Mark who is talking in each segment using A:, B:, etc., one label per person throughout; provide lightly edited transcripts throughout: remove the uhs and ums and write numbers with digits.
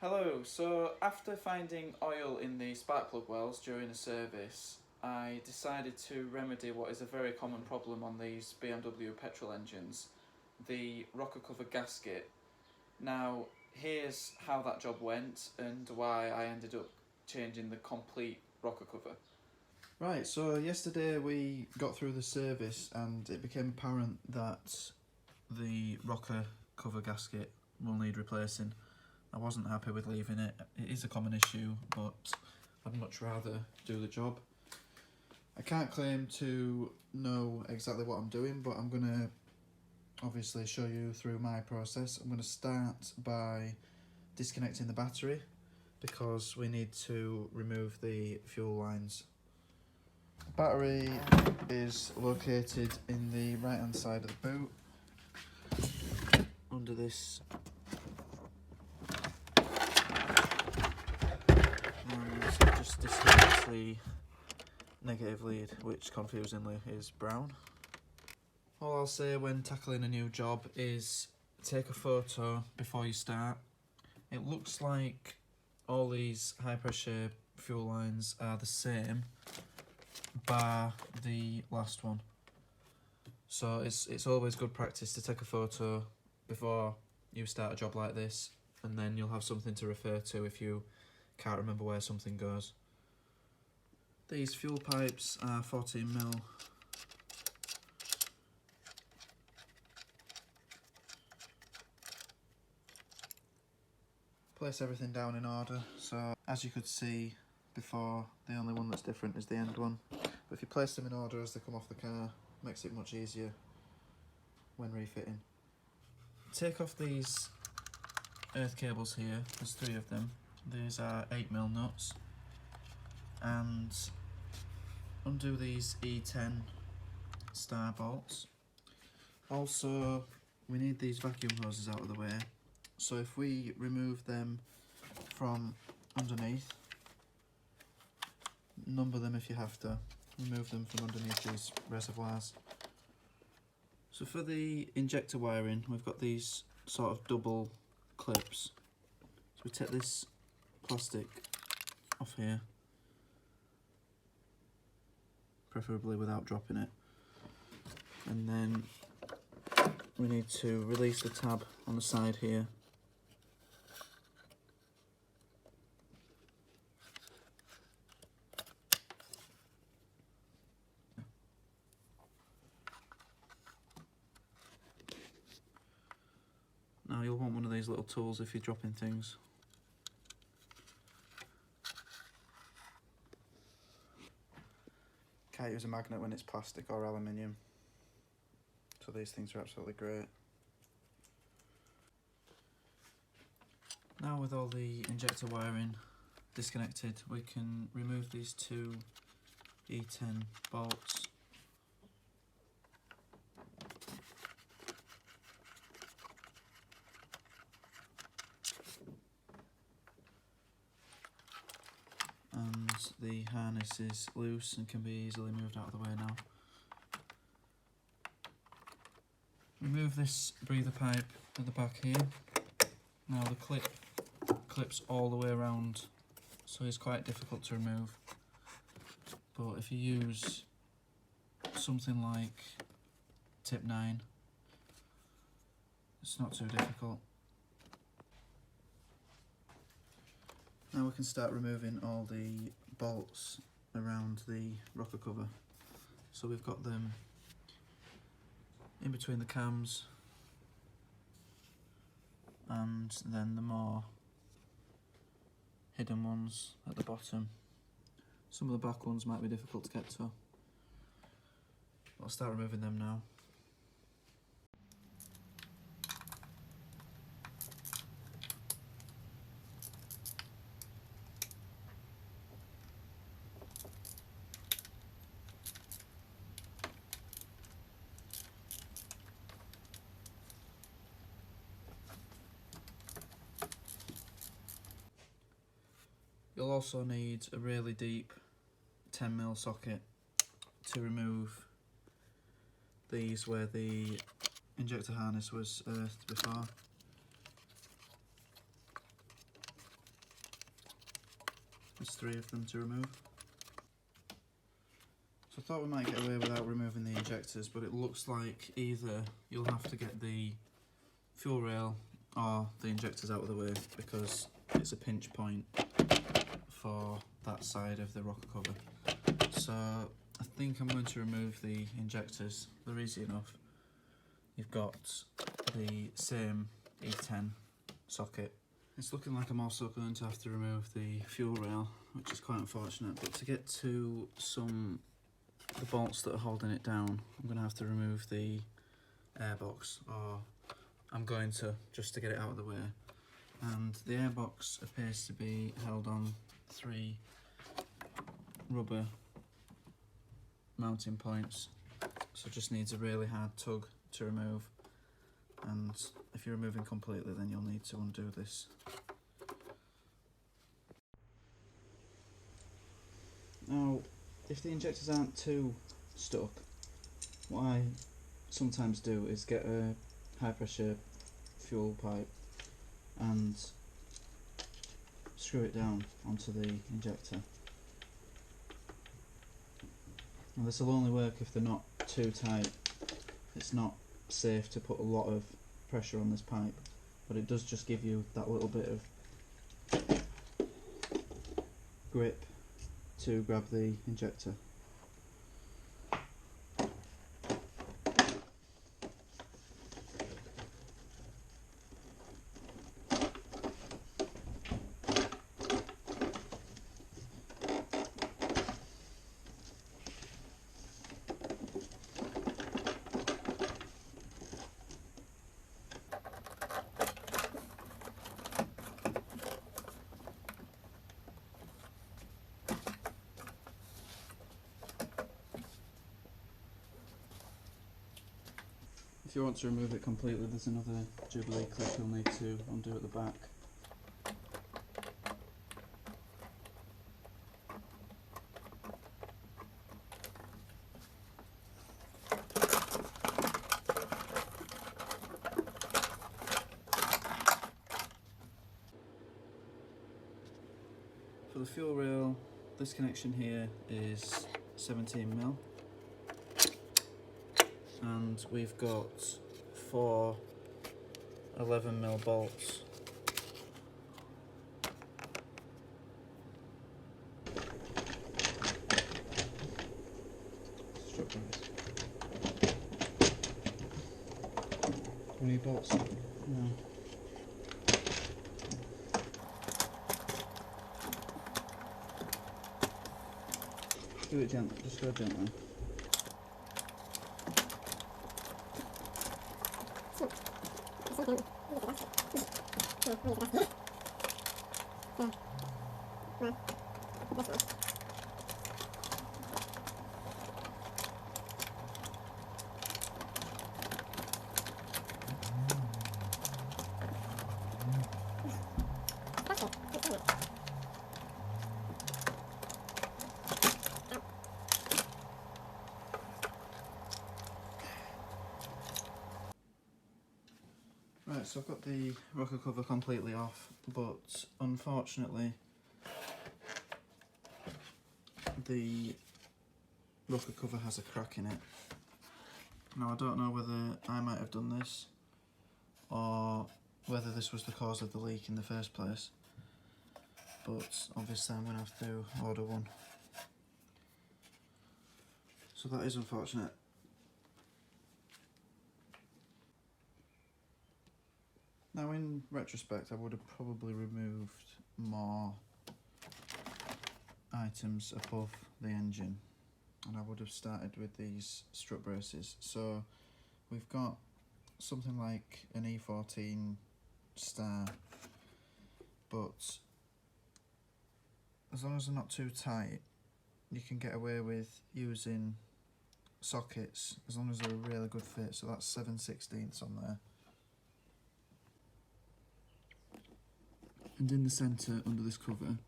A: Hello, so after finding oil in the spark plug wells during a service, I decided to remedy what is a very common problem on these BMW petrol engines, the rocker cover gasket. Now, here's how that job went and why I ended up changing the complete rocker cover.
B: Right, so yesterday we got through the service and it became apparent that the rocker cover gasket will need replacing. I wasn't happy with leaving it. It is a common issue, but I'd much rather do the job. I can't claim to know exactly what I'm doing, but I'm going to obviously show you through my process. I'm going to start by disconnecting the battery because we need to remove the fuel lines. The battery is located in the right hand side of the boot under this, and just disconnect the negative lead, which confusingly is brown. All I'll say when tackling a new job is take a photo before you start. It looks like all these high pressure fuel lines are the same bar the last one, so it's always good practice to take a photo before you start a job like this, and then you'll have something to refer to if you can't remember where something goes. These fuel pipes are 14mm. Place everything down in order. So as you could see before, the only one that's different is the end one. But if you place them in order as they come off the car, it makes it much easier when refitting. Take off these earth cables here, there's 3 of them. These are 8mm nuts. And undo these E10 star bolts. Also, we need these vacuum hoses out of the way. So if we remove them from underneath, number them if you have to, remove them from underneath these reservoirs. So for the injector wiring, we've got these sort of double clips. So we take this plastic off here, preferably without dropping it, and then we need to release the tab on the side here. Now you'll want one of these little tools if you're dropping things. Can't use a magnet when it's plastic or aluminium, so these things are absolutely great. Now with all the injector wiring disconnected, we can remove these 2 E10 bolts. And the harness is loose and can be easily moved out of the way now. Remove this breather pipe at the back here. Now the clip clips all the way around, so it's quite difficult to remove. But if you use something like tip 9, it's not too difficult. Now we can start removing all the bolts around the rocker cover. So we've got them in between the cams, and then the more hidden ones at the bottom. Some of the back ones might be difficult to get to. I'll start removing them now. You'll also need a really deep 10mm socket to remove these where the injector harness was earthed before. There's 3 of them to remove. So I thought we might get away without removing the injectors, but it looks like either you'll have to get the fuel rail or the injectors out of the way, because it's a pinch point for that side of the rocker cover. So I think I'm going to remove the injectors. They're easy enough. You've got the same E10 socket. It's looking like I'm also going to have to remove the fuel rail, which is quite unfortunate, but to get to the bolts that are holding it down, I'm going to have to remove the airbox, or I'm going to, just to get it out of the way. And the airbox appears to be held on 3 rubber mounting points, so it just needs a really hard tug to remove, and if you're removing completely then you'll need to undo this. Now, if the injectors aren't too stuck, what I sometimes do is get a high pressure fuel pipe and screw it down onto the injector. Now this will only work if they're not too tight. It's not safe to put a lot of pressure on this pipe, but it does just give you that little bit of grip to grab the injector. If you want to remove it completely, there's another Jubilee clip you'll need to undo at the back. For the fuel rail, this connection here is 17mm. And we've got 4 11mm bolts. We need bolts? No. Do it gently, just go gently. Right, so I've got the rocker cover completely off, but unfortunately the rocker cover has a crack in it. Now I don't know whether I might have done this or whether this was the cause of the leak in the first place, but obviously I'm going to have to order one. So that is unfortunate. Now in retrospect I would have probably removed more items above the engine, and I would have started with these strut braces. So we've got something like an E14 star, but as long as they're not too tight you can get away with using sockets as long as they're a really good fit. So that's 7/16 on there. And in the centre, under this cover,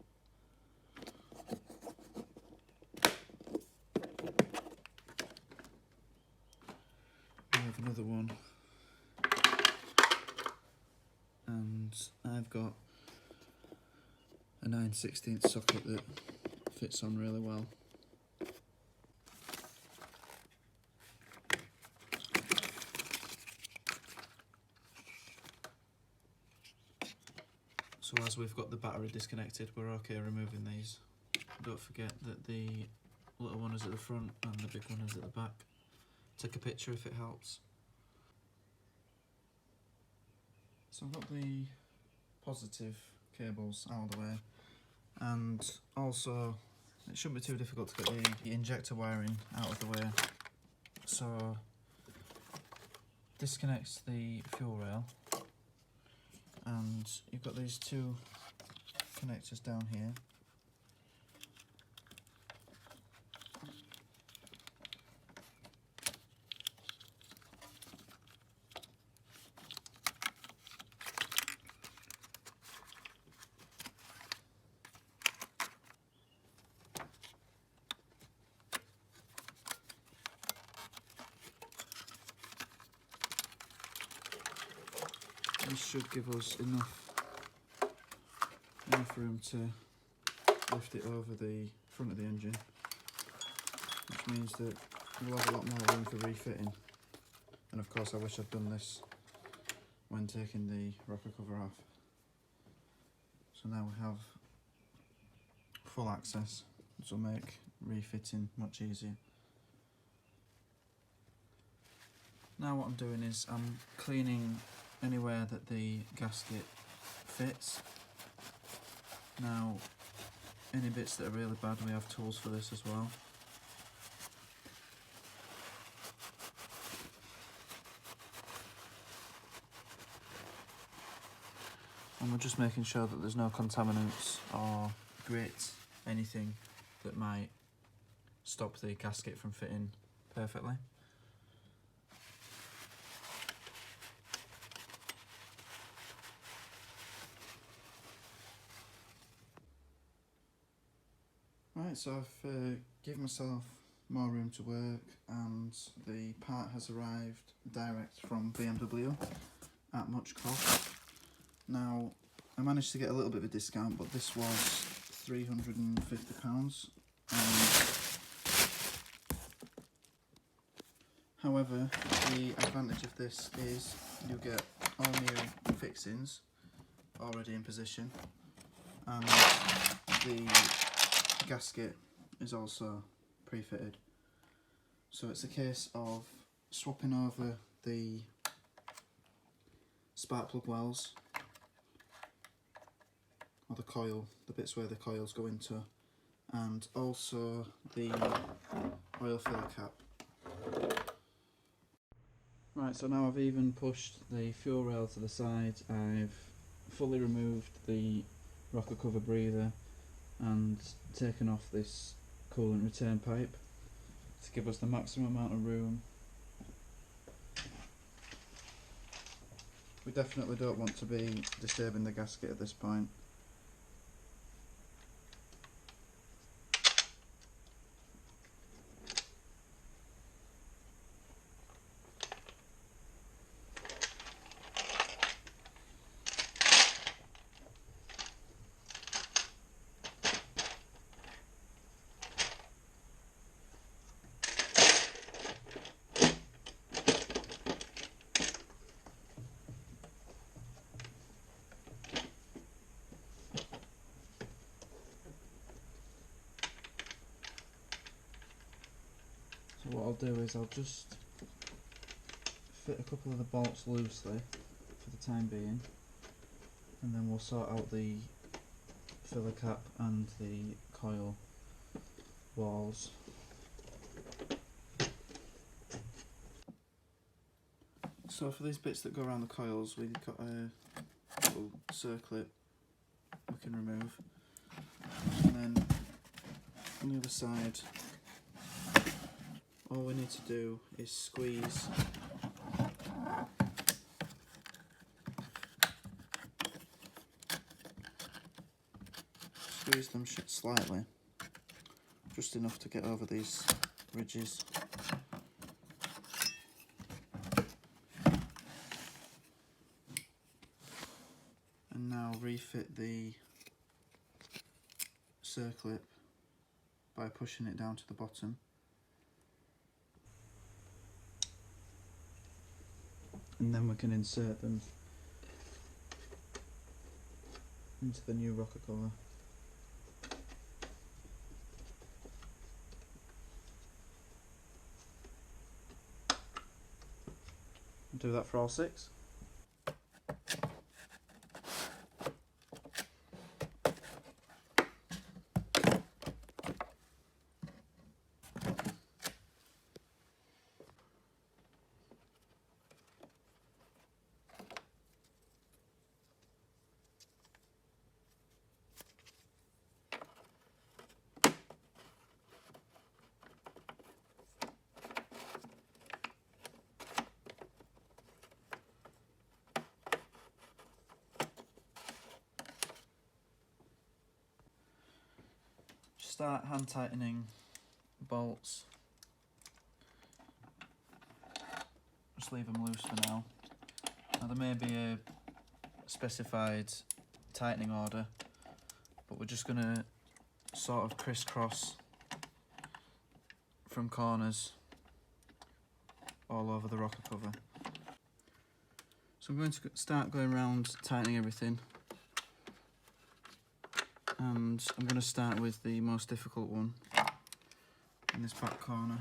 B: I have another one, and I've got a 9/16 socket that fits on really well. So as we've got the battery disconnected, we're okay removing these. Don't forget that the little one is at the front and the big one is at the back. Take a picture if it helps. So I've got the positive cables out of the way, and also it shouldn't be too difficult to get the injector wiring out of the way. So disconnects the fuel rail, and you've got these two connectors down here. This should give us enough room to lift it over the front of the engine, which means that we'll have a lot more room for refitting. And of course I wish I'd done this when taking the rocker cover off. So now we have full access, which will make refitting much easier. Now what I'm doing is I'm cleaning anywhere that the gasket fits. Now, any bits that are really bad, we have tools for this as well. And we're just making sure that there's no contaminants or grit, anything that might stop the gasket from fitting perfectly. Right, so I've given myself more room to work, and the part has arrived direct from BMW at much cost. Now, I managed to get a little bit of a discount, but this was £350. However, the advantage of this is you get all new fixings already in position, and the gasket is also pre-fitted. So it's a case of swapping over the spark plug wells, or the coil, the bits where the coils go into, and also the oil filler cap. Right, so now I've even pushed the fuel rail to the side, I've fully removed the rocker cover breather and taken off this coolant return pipe to give us the maximum amount of room. We definitely don't want to be disturbing the gasket at this point. So what I'll do is I'll just fit a couple of the bolts loosely for the time being, and then we'll sort out the filler cap and the coil walls. So for these bits that go around the coils, we've got a little circlip we can remove, and then on the other side all we need to do is squeeze them slightly, just enough to get over these ridges. And now refit the circle it by pushing it down to the bottom. And then we can insert them into the new rocker cover. Do that for all 6. Start hand tightening bolts. Just leave them loose for now. Now there may be a specified tightening order, but we're just going to sort of crisscross from corners all over the rocker cover. So I'm going to start going around tightening everything. And I'm going to start with the most difficult one in this back corner.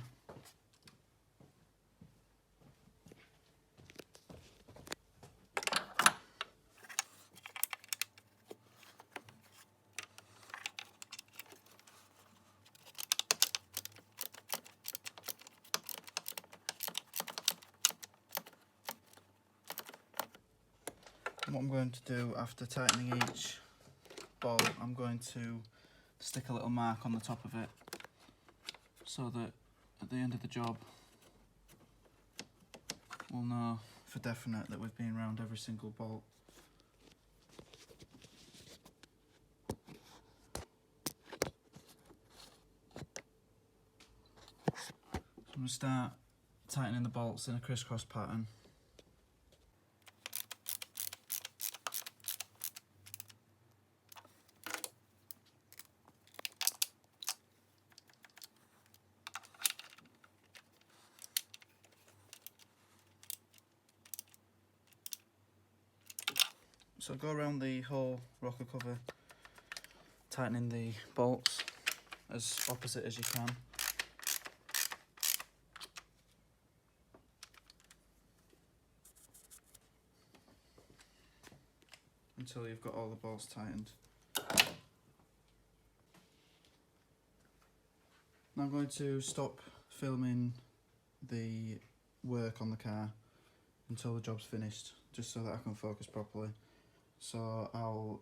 B: And what I'm going to do after tightening each bolt, I'm going to stick a little mark on the top of it so that at the end of the job we'll know for definite that we've been around every single bolt. So I'm going to start tightening the bolts in a crisscross pattern. So go around the whole rocker cover, tightening the bolts as opposite as you can. Until you've got all the bolts tightened. Now I'm going to stop filming the work on the car until the job's finished, just so that I can focus properly. So I'll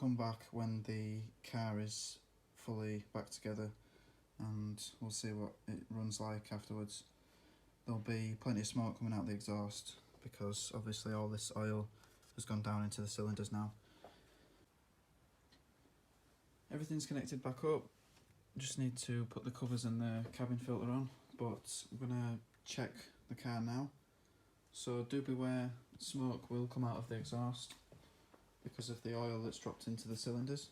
B: come back when the car is fully back together and we'll see what it runs like afterwards. There'll be plenty of smoke coming out the exhaust because obviously all this oil has gone down into the cylinders now. Everything's connected back up. Just need to put the covers and the cabin filter on, but I'm going to check the car now. So do beware, smoke will come out of the exhaust because of the oil that's dropped into the cylinders.